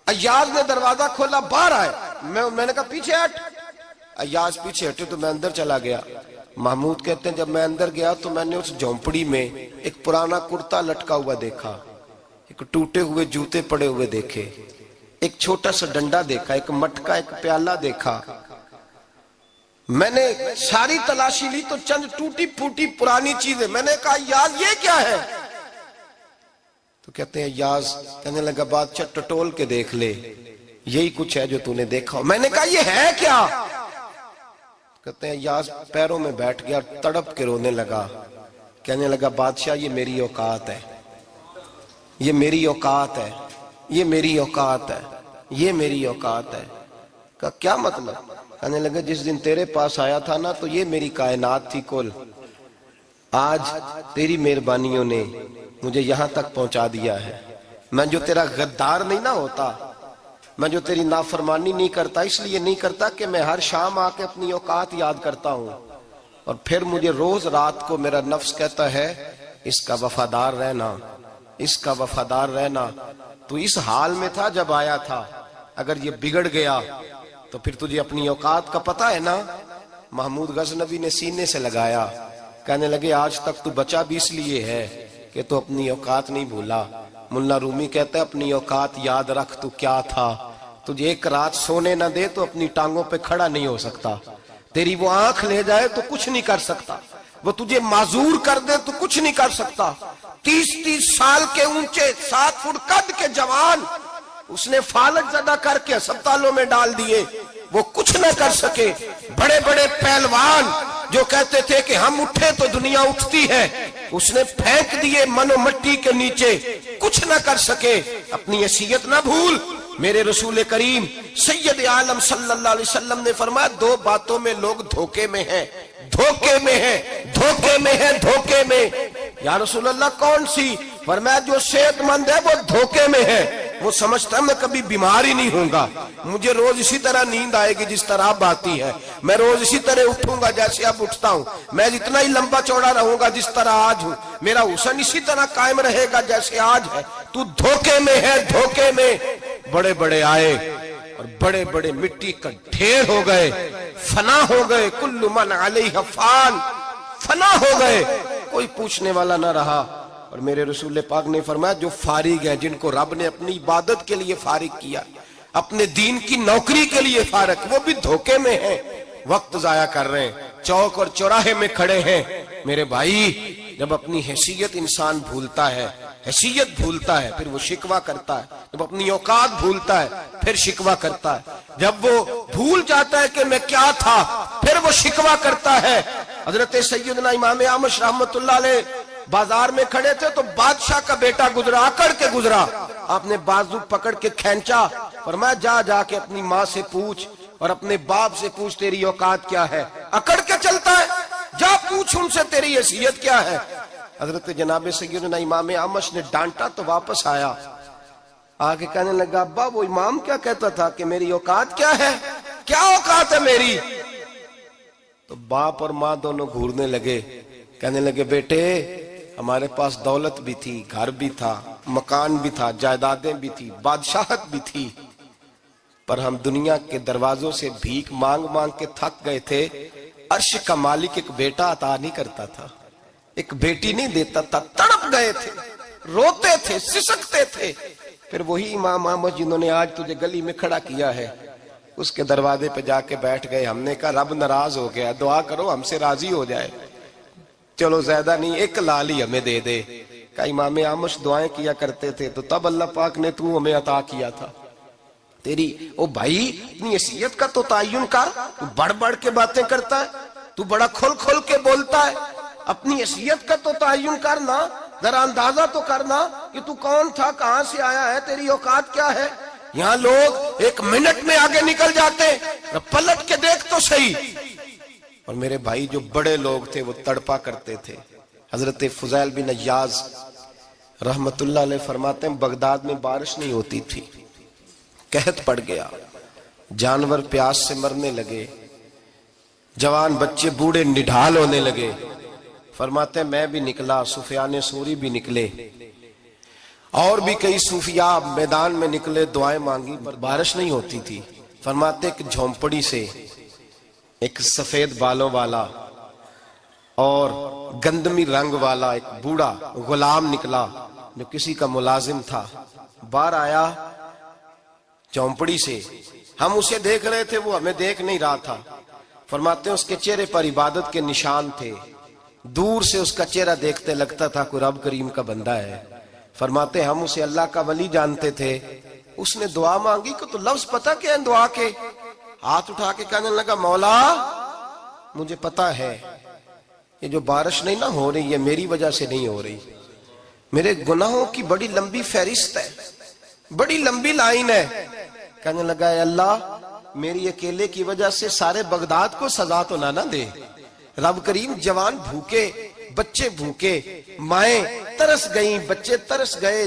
ایاز نے دروازہ کھولا, باہر آئے, میں نے کہا پیچھے ہٹ. ایاز پیچھے ہٹے تو میں اندر چلا گیا. محمود کہتے ہیں جب میں اندر گیا تو میں نے اس جھونپڑی میں ایک پرانا کرتا لٹکا ہوا دیکھا, ایک ٹوٹے ہوئے جوتے پڑے ہوئے دیکھے, ایک چھوٹا سا ڈنڈا دیکھا, ایک مٹکا, ایک پیالہ دیکھا. میں نے ساری تلاشی لی تو چند ٹوٹی پھوٹی پرانی چیزیں. میں نے کہا ایاز یہ کیا ہے؟ تو کہتے ہیں ایاز کہنے لگا بادشاہ ٹٹول کے دیکھ لے, یہی کچھ ہے جو تو نے دیکھا. میں نے کہا یہ ہے کیا؟ کہتے ہیں ایاز پیروں میں بیٹھ گیا, تڑپ کے رونے لگا. کہنے لگا بادشاہ یہ میری اوقات ہے, یہ میری اوقات ہے, یہ میری اوقات ہے, یہ میری اوقات ہے. کہا کیا مطلب؟ کہنے لگا جس دن تیرے پاس آیا تھا نا تو یہ میری کائنات تھی کل, آج تیری مہربانیوں نے مجھے یہاں تک پہنچا دیا ہے. میں جو تیرا غدار نہیں نہ ہوتا، میں جو تیری نافرمانی نہیں کرتا، اس لیے نہیں کرتا کہ میں ہر شام آ کے اپنی اوقات یاد کرتا ہوں، اور پھر مجھے روز رات کو میرا نفس کہتا ہے اس کا وفادار رہنا، اس کا وفادار رہنا۔ تو اس حال میں تھا جب آیا تھا، اگر یہ بگڑ گیا تو پھر تجھے اپنی اوقات کا پتہ ہے نا۔ محمود غزنوی نے سینے سے لگایا، کہنے لگے آج تک تو بچا بھی اس لیے ہے کہ تو اپنی اوقات نہیں بھولا۔ ملا رومی کہتا ہے اپنی اوقات یاد رکھ، تو کیا تھا، تجھے ایک رات سونے نہ دے تو اپنی ٹانگوں پہ کھڑا نہیں ہو سکتا، تیری وہ آنکھ لے جائے تو کچھ نہیں کر سکتا، وہ تجھے معذور کر دے تو کچھ نہیں کر سکتا۔ 30 سال کے اونچے 7 فٹ قد کے جوان اس نے فالج زدہ کر کے ہسپتالوں میں ڈال دیے، وہ کچھ نہ کر سکے۔ بڑے بڑے پہلوان جو کہتے تھے کہ ہم اٹھے تو دنیا اٹھتی ہے، اس نے پھینک دیے من و مٹی کے نیچے، کچھ نہ کر سکے۔ اپنی حیثیت نہ بھول۔ میرے رسول کریم سید عالم صلی اللہ علیہ وسلم نے فرمایا 2 باتوں میں لوگ دھوکے میں ہیں، دھوکے میں ہیں، دھوکے میں ہیں، دھوکے میں۔ یا رسول اللہ کون سی؟ فرمایا جو صحت مند ہے وہ دھوکے میں ہے، وہ سمجھتا ہے میں کبھی بیمار ہی نہیں ہوں گا، مجھے روز اسی طرح نیند آئے گی جس طرح اب آتی ہے، میں روز اسی طرح اٹھوں گا جیسے اب اٹھتا ہوں، میں اتنا ہی لمبا چوڑا رہوں گا جس طرح آج ہوں، میرا حسن اسی طرح قائم رہے گا جیسے آج ہے۔ تو دھوکے میں ہے، دھوکے میں۔ بڑے بڑے آئے اور بڑے بڑے مٹی کا ڈھیر ہو گئے، فنا ہو گئے، کل من علیہ فان، فنا ہو گئے، کوئی پوچھنے والا نہ رہا۔ اور میرے رسول پاک نے فرمایا جو فارغ ہیں، جن کو رب نے اپنی عبادت کے لیے فارغ کیا، اپنے دین کی نوکری کے لیے فارغ، وہ بھی دھوکے میں ہیں، وقت ضائع کر رہے ہیں، چوک اور چوراہے میں کھڑے ہیں۔ میرے بھائی جب اپنی حیثیت انسان بھولتا ہے، حیثیت بھولتا ہے، پھر وہ شکوہ کرتا ہے، جب اپنی اوقات بھولتا ہے پھر شکوہ کرتا ہے، جب وہ بھول جاتا ہے کہ میں کیا تھا پھر وہ شکوہ کرتا ہے۔ حضرت سیدنا امام اعمش رحمت اللہ علیہ بازار میں کھڑے تھے تو بادشاہ کا بیٹا گزرا، اکڑ کے گزرا، آپ نے بازو پکڑ کے کھینچا، فرمایا جا کے اپنی ماں سے پوچھ اور اپنے باپ سے پوچھ تیری اوقات کیا ہے، اکڑ کے چلتا ہے، جا پوچھ ان سے تیری حیثیت کیا ہے۔ حضرت جناب سیدنا امام اعمش نے ڈانٹا تو واپس آیا، آگے کہنے لگا ابا وہ امام کیا کہتا تھا کہ میری اوقات کیا ہے، کیا اوقات ہے میری؟ تو باپ اور ماں دونوں گھورنے لگے، کہنے لگے بیٹے ہمارے پاس دولت بھی تھی، گھر بھی تھا، مکان بھی تھا، جائیدادیں بھی تھی، بادشاہت بھی تھی، پر ہم دنیا کے دروازوں سے بھیک مانگ مانگ کے تھک گئے تھے۔ عرش کا مالک ایک بیٹا عطا نہیں کرتا تھا، ایک بیٹی نہیں دیتا تھا، تڑپ گئے تھے، روتے تھے، سسکتے تھے۔ پھر وہی امام احمد جنہوں نے آج تجھے گلی میں کھڑا کیا ہے، اس کے دروازے پہ جا کے بیٹھ گئے۔ ہم نے کہا رب ناراض ہو گیا، دعا کرو ہم سے راضی ہو جائے، چلو زیادہ نہیں 1 لال ہی ہمیں دے دے۔ کہا امام احمد دعائیں کیا کرتے تھے تو تب اللہ پاک نے تو ہمیں عطا کیا تھا۔ تیری او بھائی اپنی حیثیت کا تو تعین کر، تو بڑھ بڑھ کے باتیں کرتا ہے، تو بڑا کھل کھل کے بولتا ہے، اپنی حیثیت کا تو تعین کرنا، ذرا اندازہ تو کرنا کہ تو کون تھا، کہاں سے آیا ہے، تیری اوقات کیا ہے۔ یہاں لوگ 1 منٹ میں آگے نکل جاتے، پلٹ کے دیکھ تو صحیح۔ اور میرے بھائی جو بڑے لوگ تھے وہ تڑپا کرتے تھے۔ حضرت فضیل بن عیاض رحمت اللہ علیہ فرماتے ہیں بغداد میں بارش نہیں ہوتی تھی، قحط پڑ گیا، جانور پیاس سے مرنے لگے، جوان بچے بوڑھے نڈھال ہونے لگے۔ فرماتے ہیں میں بھی نکلا، سفیان ثوری بھی نکلے، اور بھی کئی صوفیاء میدان میں نکلے، دعائیں مانگی پر بارش نہیں ہوتی تھی۔ فرماتے ایک جھونپڑی سے ایک سفید بالوں والا اور گندمی رنگ والا ایک بوڑھا غلام نکلا جو کسی کا ملازم تھا، باہر آیا جھونپڑی سے، ہم اسے دیکھ رہے تھے، وہ ہمیں دیکھ نہیں رہا تھا۔ فرماتے ہیں اس کے چہرے پر عبادت کے نشان تھے، دور سے اس کا چہرہ دیکھتے لگتا تھا کوئی رب کریم کا بندہ ہے۔ فرماتے ہیں ہم اسے اللہ کا ولی جانتے تھے۔ اس نے دعا مانگی کہ تو لفظ پتہ کیا ہے دعا کے؟ ہاتھ اٹھا کے کہنے لگا مولا مجھے پتا ہے یہ جو بارش نہیں نہ ہو رہی ہے میری وجہ سے نہیں ہو رہی، میرے گناہوں کی بڑی لمبی فہرست ہے، بڑی لمبی لائن ہے۔ کہنے لگا اے اللہ میری اکیلے کی وجہ سے سارے بغداد کو سزا تو نہ دے، رب کریم جوان بھوکے، بچے بھوکے، مائیں ترس گئیں، بچے ترس گئے،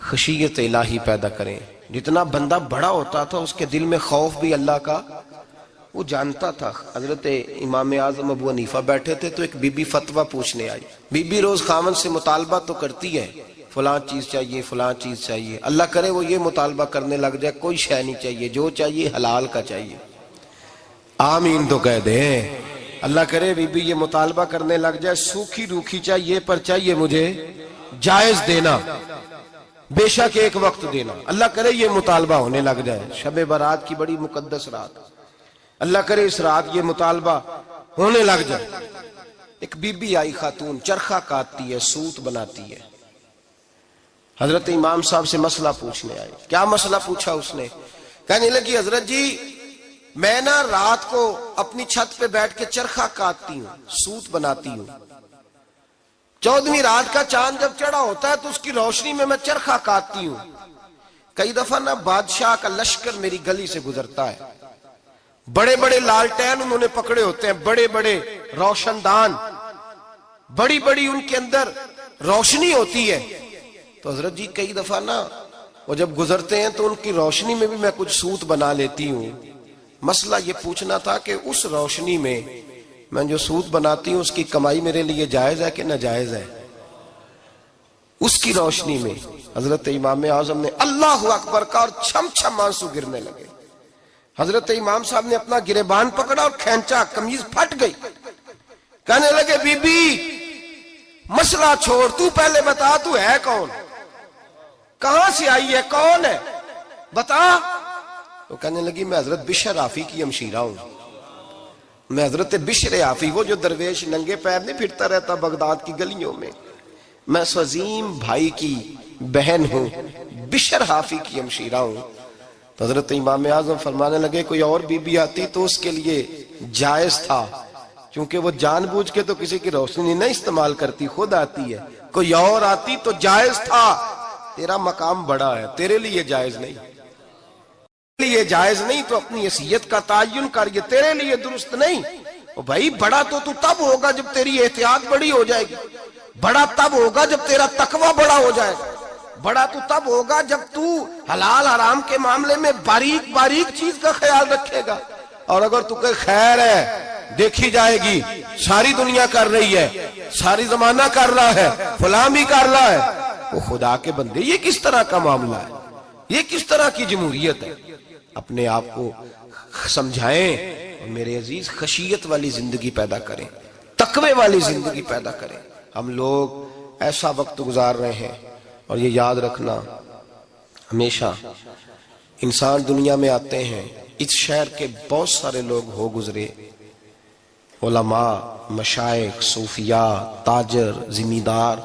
خشیت الہی پیدا کریں. جتنا بندہ بڑا ہوتا تھا اس کے دل میں خوف بھی اللہ کا وہ جانتا تھا. حضرت امام اعظم ابو حنیفہ بیٹھے تھے تو ایک بی بی فتویٰ پوچھنے آئی. بی بی روز خاوند سے مطالبہ تو کرتی ہے، فلاں چیز چاہیے فلاں چیز چاہیے. اللہ کرے وہ یہ مطالبہ کرنے لگ جائے کوئی شے نہیں چاہیے، جو چاہیے حلال کا چاہیے. آمین تو کہہ دیں. اللہ کرے بی بی یہ مطالبہ کرنے لگ جائے سوکھی روکھی چاہیے پر چاہیے مجھے جائز دینا، بے شک ایک وقت دینا. اللہ کرے یہ مطالبہ ہونے لگ جائے. شب برات کی بڑی مقدس رات، اللہ کرے اس رات یہ مطالبہ ہونے لگ جائے. ایک بی بی آئی خاتون، چرخہ کاٹتی ہے، سوت بناتی ہے. حضرت امام صاحب سے مسئلہ پوچھنے آئی. کیا مسئلہ پوچھا اس نے؟ کہنے لگی حضرت جی میں نا رات کو اپنی چھت پہ بیٹھ کے چرخہ کاٹتی ہوں، سوت بناتی ہوں. 14ویں رات کا چاند جب چڑھا ہوتا ہے تو اس کی روشنی میں میں چرخہ کاٹتی ہوں. کئی دفعہ نا بادشاہ کا لشکر میری گلی سے گزرتا ہے، بڑے بڑے لالٹین انہوں نے پکڑے ہوتے ہیں، بڑے بڑے روشن دان، بڑی بڑی ان کے اندر روشنی ہوتی ہے. تو حضرت جی کئی دفعہ نا وہ جب گزرتے ہیں تو ان کی روشنی میں بھی میں کچھ سوت بنا لیتی ہوں. مسئلہ یہ پوچھنا تھا کہ اس روشنی میں جو سوت بناتی ہوں اس کی کمائی میرے لیے جائز ہے کہ ناجائز ہے؟ اس کی روشنی میں حضرت امام اعظم نے اللہ اکبر کا اور چھم چھم آنسو گرنے لگے. حضرت امام صاحب نے اپنا گریبان پکڑا اور کھینچا، قمیض پھٹ گئی. کہنے لگے بی بی مسئلہ چھوڑ، تو پہلے بتا تو ہے کون، کہاں سے آئی ہے، کون ہے بتا. تو کہنے لگی میں حضرت بشر حافی کی ہمشیرہ ہوں. میں حضرت بشر حافی، وہ جو درویش ننگے پیر نہیں پھرتا رہتا بغداد کی گلیوں میں، میں اس عظیم بھائی کی بہن ہوں، بشر حافی کی ہمشیرہ ہوں. تو حضرت امام اعظم فرمانے لگے کوئی اور بی بی آتی تو اس کے لیے جائز تھا، کیونکہ وہ جان بوجھ کے تو کسی کی روشنی نہیں استعمال کرتی، خود آتی ہے. کوئی اور آتی تو جائز تھا، تیرا مقام بڑا ہے، تیرے لیے جائز نہیں. لیے جائز نہیں تو اپنی حیثیت کا تعین کر، یہ تیرے لیے درست نہیں. بھائی بڑا تو تب ہوگا جب تیری احتیاط بڑی ہو جائے گی، بڑا تب ہوگا جب تیرا تقوی بڑا ہو جائے گا، بڑا تو تب ہوگا جب تو حلال حرام کے معاملے میں باریک باریک چیز کا خیال رکھے گا. اور اگر تو کہ خیر ہے دیکھی جائے گی، ساری دنیا کر رہی ہے، ساری زمانہ کر رہا ہے، فلاں بھی کر رہا ہے، وہ خدا کے بندے یہ کس طرح کا معاملہ ہے، یہ کس طرح کی جمہوریت ہے؟ اپنے آپ کو سمجھائیں اور میرے عزیز خشیت والی زندگی پیدا کریں، تقوی والی زندگی پیدا کریں. ہم لوگ ایسا وقت گزار رہے ہیں اور یہ یاد رکھنا ہمیشہ انسان دنیا میں آتے ہیں، اس شہر کے بہت سارے لوگ ہو گزرے، علماء، مشائخ، صوفیاء، تاجر، زمیندار.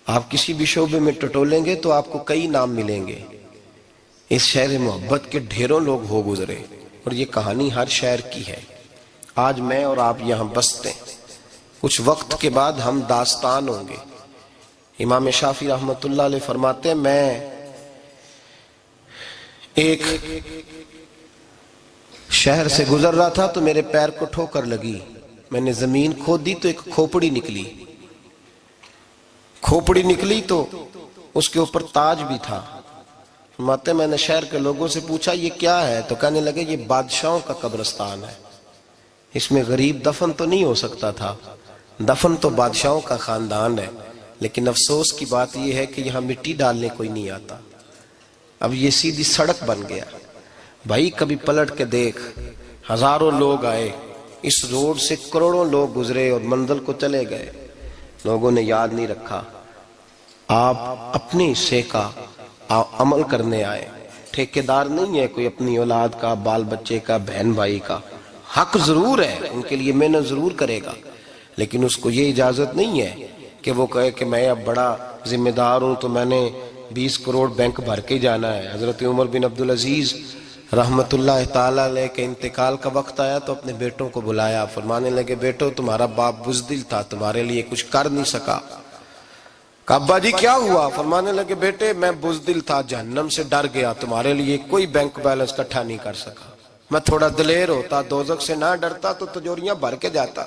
آپ کسی بھی شعبے میں ٹٹولیں گے تو آپ کو کئی نام ملیں گے. اس شہر محبت کے ڈھیروں لوگ ہو گزرے اور یہ کہانی ہر شہر کی ہے. آج میں اور آپ یہاں بستے ہیں، کچھ وقت کے بعد ہم داستان ہوں گے. امام شافعی رحمت اللہ علیہ فرماتے ہیں میں ایک شہر سے گزر رہا تھا تو میرے پیر کو ٹھوکر لگی، میں نے زمین کھودی تو ایک کھوپڑی نکلی. کھوپڑی نکلی تو اس کے اوپر تاج بھی تھا. فرماتے میں نے شہر کے لوگوں سے پوچھا یہ کیا ہے؟ تو کہنے لگے یہ بادشاہوں کا قبرستان ہے، اس میں غریب دفن تو نہیں ہو سکتا تھا، دفن تو بادشاہوں کا خاندان ہے. لیکن افسوس کی بات یہ ہے کہ یہاں مٹی ڈالنے کوئی نہیں آتا، اب یہ سیدھی سڑک بن گیا. بھائی کبھی پلٹ کے دیکھ، ہزاروں لوگ آئے، اس روڈ سے کروڑوں لوگ گزرے اور منزل کو چلے گئے، لوگوں نے یاد نہیں رکھا. آپ اپنے حصے کا عمل کرنے آئے، ٹھیکیدار نہیں ہے کوئی اپنی اولاد کا، بال بچے کا، بہن بھائی کا. حق ضرور ہے، ان کے لیے محنت ضرور کرے گا، لیکن اس کو یہ اجازت نہیں ہے کہ وہ کہے کہ میں اب بڑا ذمہ دار ہوں تو میں نے 20 کروڑ بینک بھر کے جانا ہے. حضرت عمر بن عبدالعزیز رحمت اللہ تعالیٰ علیہ کے انتقال کا وقت آیا تو اپنے بیٹوں کو بلایا، فرمانے لگے بیٹو تمہارا باپ بزدل تھا، تمہارے لیے کچھ کر نہیں سکا. کہ ابا جی کیا ہوا؟ فرمانے لگے بیٹے میں بزدل تھا، جہنم سے ڈر گیا، تمہارے لیے کوئی بینک بیلنس اکٹھا نہیں کر سکا. میں تھوڑا دلیر ہوتا، دوزخ سے نہ ڈرتا تو تجوریاں بھر کے جاتا.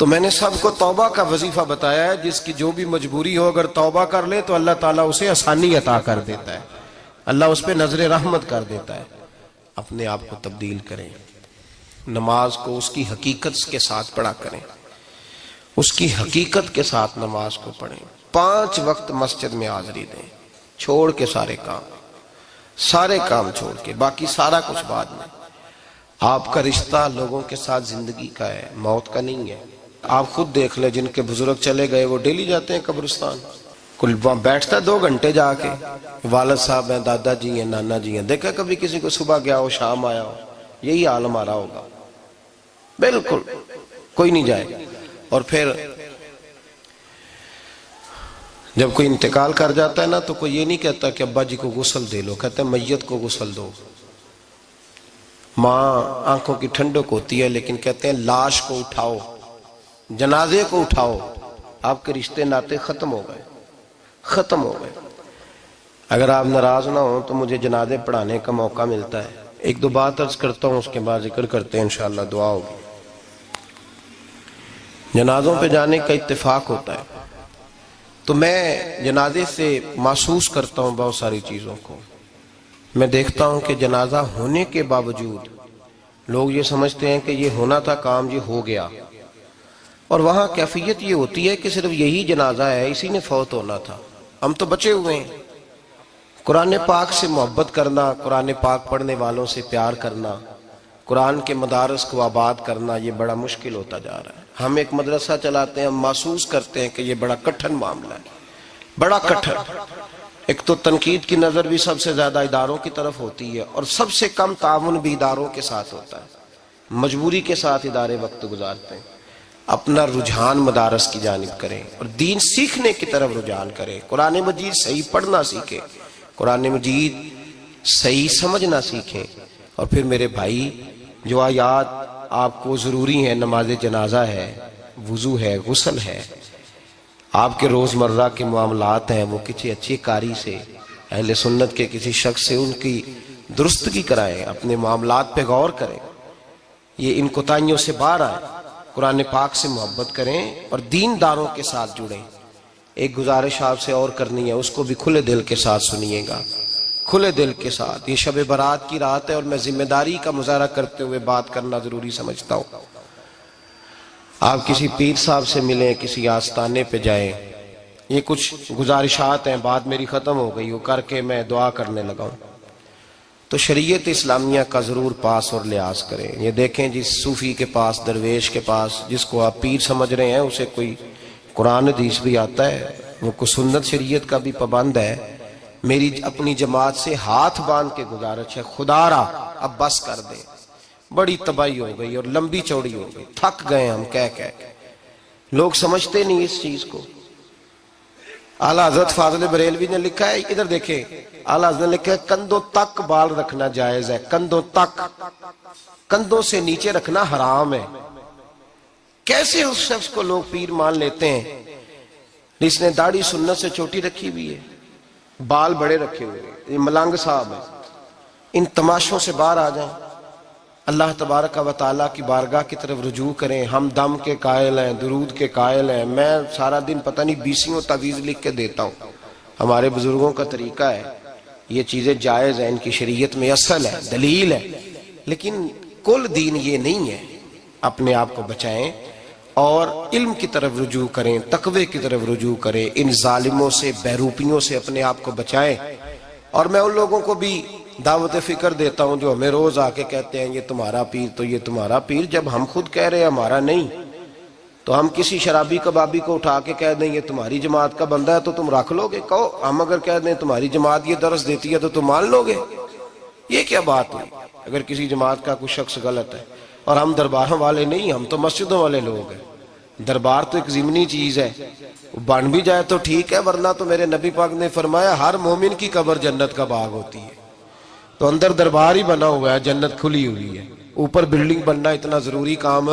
تو میں نے سب کو توبہ کا وظیفہ بتایا ہے، جس کی جو بھی مجبوری ہو اگر توبہ کر لے تو اللہ تعالیٰ اسے آسانی عطا کر دیتا ہے، اللہ اس پہ نظر رحمت کر دیتا ہے۔ اپنے آپ کو تبدیل کریں، نماز کو اس کی حقیقت کے ساتھ پڑھا کریں، اس کی حقیقت کے ساتھ نماز کو پڑھیں، 5 وقت مسجد میں حاضری دیں، چھوڑ کے سارے کام چھوڑ کے، باقی سارا کچھ بعد میں۔ آپ کا رشتہ لوگوں کے ساتھ زندگی کا ہے، موت کا نہیں ہے۔ آپ خود دیکھ لیں، جن کے بزرگ چلے گئے وہ ڈیلی جاتے ہیں قبرستان، کل وہاں بیٹھتا ہے 2 گھنٹے جا کے، والد صاحب ہیں، دادا جی ہیں، نانا جی ہیں، دیکھا کبھی کسی کو صبح گیا ہو شام آیا ہو؟ یہی حال ہمارا ہوگا، بالکل کوئی نہیں جائے گا۔ اور پھر جب کوئی انتقال کر جاتا ہے نا تو کوئی یہ نہیں کہتا کہ ابا جی کو غسل دے لو، کہتے ہیں میت کو غسل دو۔ ماں آنکھوں کی ٹھنڈک ہوتی ہے لیکن کہتے ہیں لاش کو اٹھاؤ، جنازے کو اٹھاؤ۔ آپ کے رشتے ناطے ختم ہو گئے۔ اگر آپ ناراض نہ ہوں تو مجھے جنازے پڑھانے کا موقع ملتا ہے، 1-2 بات عرض کرتا ہوں، اس کے بعد ذکر کرتے ہیں، انشاءاللہ دعا ہوگی۔ جنازوں پہ جانے کا اتفاق ہوتا ہے تو میں جنازے سے محسوس کرتا ہوں بہت ساری چیزوں کو۔ میں دیکھتا ہوں کہ جنازہ ہونے کے باوجود لوگ یہ سمجھتے ہیں کہ یہ ہونا تھا کام، یہ ہو گیا، اور وہاں کیفیت یہ ہوتی ہے کہ صرف یہی جنازہ ہے، اسی نے فوت ہونا تھا، ہم تو بچے ہوئے ہیں۔ قرآن پاک سے محبت کرنا، قرآن پاک پڑھنے والوں سے پیار کرنا، قرآن کے مدارس کو آباد کرنا، یہ بڑا مشکل ہوتا جا رہا ہے۔ ہم ایک مدرسہ چلاتے ہیں، ہم محسوس کرتے ہیں کہ یہ بڑا کٹھن معاملہ ہے، بڑا کٹھن۔ ایک تو تنقید کی نظر بھی سب سے زیادہ اداروں کی طرف ہوتی ہے، اور سب سے کم تعاون بھی اداروں کے ساتھ ہوتا ہے، مجبوری کے ساتھ ادارے وقت گزارتے ہیں۔ اپنا رجحان مدارس کی جانب کریں اور دین سیکھنے کی طرف رجحان کریں، قرآن مجید صحیح پڑھنا سیکھیں، قرآن مجید صحیح سمجھنا سیکھیں۔ اور پھر میرے بھائی، جو آیات آپ کو ضروری ہیں، نماز جنازہ ہے، وضو ہے، غسل ہے، آپ کے روزمرہ کے معاملات ہیں، وہ کسی اچھی قاری سے، اہل سنت کے کسی شخص سے ان کی درستگی کرائیں، اپنے معاملات پہ غور کریں، یہ ان کوتاہیوں سے باہر آئیں، قرآن پاک سے محبت کریں اور دینداروں کے ساتھ جڑیں۔ ایک گزارش آپ سے اور کرنی ہے، اس کو بھی کھلے دل کے ساتھ سنیے گا، کھلے دل کے ساتھ۔ یہ شب برات کی رات ہے اور میں ذمہ داری کا مظاہرہ کرتے ہوئے بات کرنا ضروری سمجھتا ہوں۔ آپ کسی پیر صاحب سے ملیں، کسی آستانے پہ جائیں، یہ کچھ گزارشات ہیں، بات میری ختم ہو گئی، وہ کر کے میں دعا کرنے لگا ہوں۔ تو شریعت اسلامیہ کا ضرور پاس اور لحاظ کریں۔ یہ دیکھیں جس صوفی کے پاس، درویش کے پاس، جس کو آپ پیر سمجھ رہے ہیں، اسے کوئی قرآن حدیث بھی آتا ہے، وہ کوئی سنت شریعت کا بھی پابند ہے۔ میری اپنی جماعت سے ہاتھ باندھ کے گزارش ہے، خدا را اب بس کر دیں، بڑی تباہی ہو گئی اور لمبی چوڑی ہو گئی، تھک گئے ہم کہہ کے۔ لوگ سمجھتے نہیں اس چیز کو۔ اعلیٰ حضرت فاضل بریلوی نے لکھا ہے، ادھر دیکھیں، اعلیٰ حضرت نے لکھا ہے کندھوں تک بال رکھنا جائز ہے، کندھوں تک، کندھوں سے نیچے رکھنا حرام ہے۔ کیسے اس شخص کو لوگ پیر مان لیتے ہیں جس نے داڑھی سنت سے چھوٹی رکھی ہوئی ہے، بال بڑے رکھے ہوئے ہیں، یہ ملنگ صاحب ہے۔ ان تماشوں سے باہر آ جائیں، اللہ تبارک و تعالیٰ کی بارگاہ کی طرف رجوع کریں۔ ہم دم کے قائل ہیں، درود کے قائل ہیں، میں سارا دن پتہ نہیں 20 تعویذ لکھ کے دیتا ہوں، ہمارے بزرگوں کا طریقہ ہے، یہ چیزیں جائز ہیں، ان کی شریعت میں اصل ہے، دلیل ہے، لیکن کل دین یہ نہیں ہے۔ اپنے آپ کو بچائیں اور علم کی طرف رجوع کریں، تقوی کی طرف رجوع کریں، ان ظالموں سے، بہروپیوں سے اپنے آپ کو بچائیں۔ اور میں ان لوگوں کو بھی دعوت فکر دیتا ہوں جو ہمیں روز آ کے کہتے ہیں یہ تمہارا پیر تو یہ تمہارا پیر، جب ہم خود کہہ رہے ہیں ہمارا نہیں، تو ہم کسی شرابی کبابی کو اٹھا کے کہہ دیں یہ تمہاری جماعت کا بندہ ہے تو تم رکھ لو گے؟ کہو ہم اگر کہہ دیں تمہاری جماعت یہ درس دیتی ہے تو تم مان لو گے؟ یہ کیا بات ہوئی؟ اگر کسی جماعت کا کوئی شخص غلط ہے، اور ہم درباروں والے نہیں، ہم تو مسجدوں والے لوگ ہیں۔ دربار تو ایک ضمنی چیز ہے، بن بھی جائے تو ٹھیک ہے، ورنہ تو میرے نبی پاک نے فرمایا ہر مومن کی قبر جنت کا باغ ہوتی ہے۔ تو اندر دربار ہی بنا ہوا ہے، جنت کھلی ہوئی ہے، اوپر بلڈنگ بننا اتنا ضروری کام؟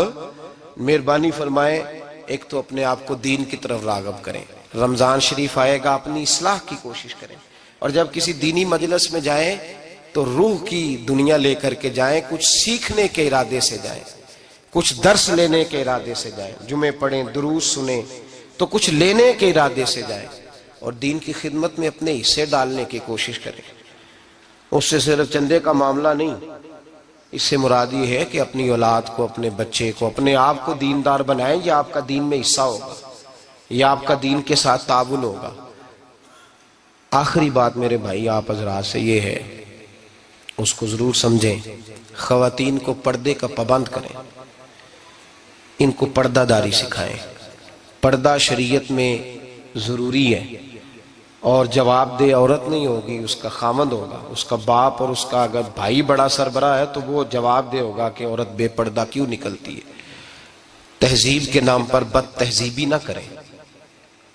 مہربانی فرمائیں، ایک تو اپنے آپ کو دین کی طرف راغب کریں، رمضان شریف آئے گا، اپنی اصلاح کی کوشش کریں، اور جب کسی دینی مجلس میں جائیں تو روح کی دنیا لے کر کے جائیں، کچھ سیکھنے کے ارادے سے جائیں، کچھ درس لینے کے ارادے سے جائیں، جمعے پڑھیں، دروس سنیں، تو کچھ لینے کے ارادے سے جائیں اور دین کی خدمت میں اپنے حصے ڈالنے کی کوشش کریں۔ اس سے صرف چندے کا معاملہ نہیں، اس سے مراد یہ ہے کہ اپنی اولاد کو، اپنے بچے کو، اپنے آپ کو دیندار بنائیں۔ یہ آپ کا دین میں حصہ ہوگا، یہ آپ کا دین کے ساتھ تعاون ہوگا۔ آخری بات میرے بھائی آپ حضرات سے یہ ہے، اس کو ضرور سمجھیں، خواتین کو پردے کا پابند کریں، ان کو پردہ داری سکھائیں۔ پردہ شریعت میں ضروری ہے، اور جواب دہ عورت نہیں ہوگی، اس کا خامند ہوگا، اس کا باپ، اور اس کا اگر بھائی بڑا سربراہ ہے تو وہ جواب دہ ہوگا کہ عورت بے پردہ کیوں نکلتی ہے۔ تہذیب کے نام پر بد تہذیبی نہ کریں،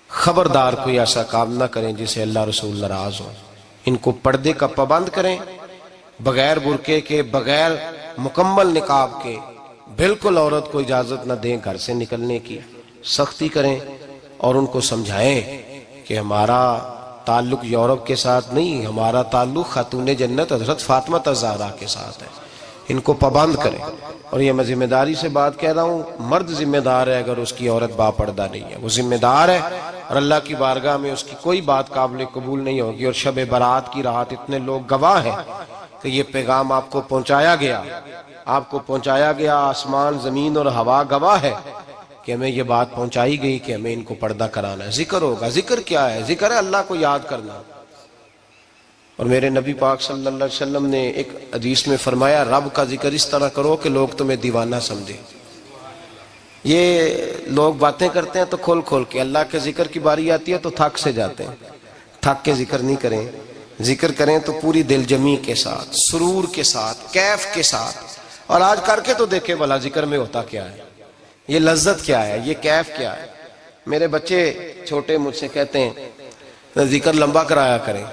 خبردار کوئی ایسا کام نہ کریں جس سے اللہ رسول ناراض ہو۔ ان کو پردے کا پابند کریں، بغیر برقعے کے، بغیر مکمل نقاب کے، بالکل عورت کو اجازت نہ دیں گھر سے نکلنے کی، سختی کریں، اور ان کو سمجھائیں کہ ہمارا تعلق یورپ کے ساتھ نہیں، ہمارا تعلق خاتون جنت حضرت فاطمہ الزہرا کے ساتھ ہے۔ ان کو پابند کریں، اور یہ میں ذمہ داری سے بات کہہ رہا ہوں، مرد ذمہ دار ہے اگر اس کی عورت باپردہ نہیں ہے، وہ ذمہ دار ہے، اور اللہ کی بارگاہ میں اس کی کوئی بات قابل قبول نہیں ہوگی۔ اور شب برات کی رات اتنے لوگ گواہ ہیں کہ یہ پیغام آپ کو پہنچایا گیا، آپ کو پہنچایا گیا، آسمان زمین اور ہوا گواہ ہے کہ ہمیں یہ بات پہنچائی گئی کہ ہمیں ان کو پردہ کرانا ہے۔ ذکر ہوگا، ذکر کیا ہے؟ ذکر ہے اللہ کو یاد کرنا۔ اور میرے نبی پاک صلی اللہ علیہ وسلم نے ایک حدیث میں فرمایا، رب کا ذکر اس طرح کرو کہ لوگ تمہیں دیوانہ سمجھیں۔ یہ لوگ باتیں کرتے ہیں تو کھول کھول کے، اللہ کے ذکر کی باری آتی ہے تو تھک سے جاتے ہیں۔ تھک کے ذکر نہیں کریں، ذکر کریں تو پوری دل جمی کے ساتھ، سرور کے ساتھ، کیف کے ساتھ۔ اور آج کر کے تو دیکھیں بھلا ذکر میں ہوتا کیا ہے، یہ لذت کیا ہے، یہ کیف کیا ہے۔ میرے بچے چھوٹے مجھ سے کہتے ہیں ذکر لمبا کرایا کریں۔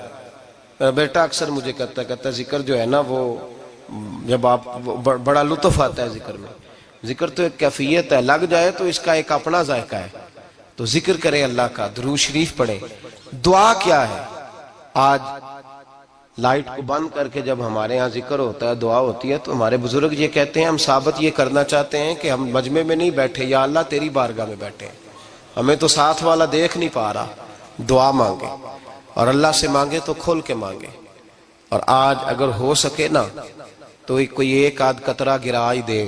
بیٹا اکثر مجھے کہتا ہے ذکر جو ہے نا وہ جب آپ بڑا لطف آتا ہے ذکر میں۔ ذکر تو ایک کیفیت ہے، لگ جائے تو اس کا ایک اپنا ذائقہ ہے۔ تو ذکر کریں اللہ کا، درود شریف پڑھیں۔ دعا کیا ہے؟ آج لائٹ کو بند کر کے جب ہمارے ہاں ذکر ہوتا ہے، دعا ہوتی ہے، تو ہمارے بزرگ یہ کہتے ہیں، ہم ثابت یہ کرنا چاہتے ہیں کہ ہم مجمع میں نہیں بیٹھے، یا اللہ تیری بارگاہ میں بیٹھے ہیں، ہمیں تو ساتھ والا دیکھ نہیں پا رہا۔ دعا مانگے، اور اللہ سے مانگے تو کھول کے مانگے۔ اور آج اگر ہو سکے نا تو کوئی ایک آدھ قطرہ گرا ہی دے۔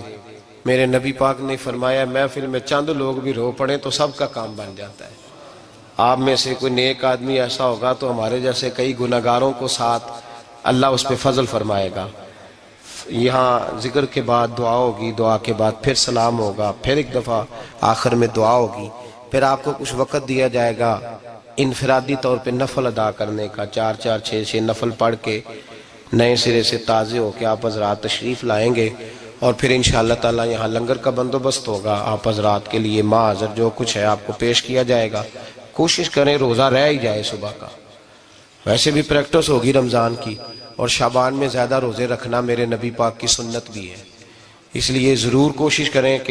میرے نبی پاک نے فرمایا محفل میں چند لوگ بھی رو پڑیں تو سب کا کام بن جاتا ہے۔ آپ میں سے کوئی نیک آدمی ایسا ہوگا تو ہمارے جیسے کئی گناہگاروں کو ساتھ اللہ اس پہ فضل فرمائے گا۔ یہاں ذکر کے بعد دعا ہوگی، دعا کے بعد پھر سلام ہوگا، پھر ایک دفعہ آخر میں دعا ہوگی، پھر آپ کو کچھ وقت دیا جائے گا انفرادی طور پہ نفل ادا کرنے کا، 4 6 نفل پڑھ کے نئے سرے سے تازے ہو کے آپ حضرات تشریف لائیں گے، اور پھر انشاءاللہ تعالی یہاں لنگر کا بندوبست ہوگا۔ آپ حضرات کے لیے ماں حضر جو کچھ ہے آپ کو پیش کیا جائے گا۔ کوشش کریں روزہ رہ ہی جائے صبح کا، ویسے بھی پریکٹس ہوگی رمضان کی، اور شعبان میں زیادہ روزے رکھنا میرے نبی پاک کی سنت بھی ہے، اس لیے ضرور کوشش کریں کہ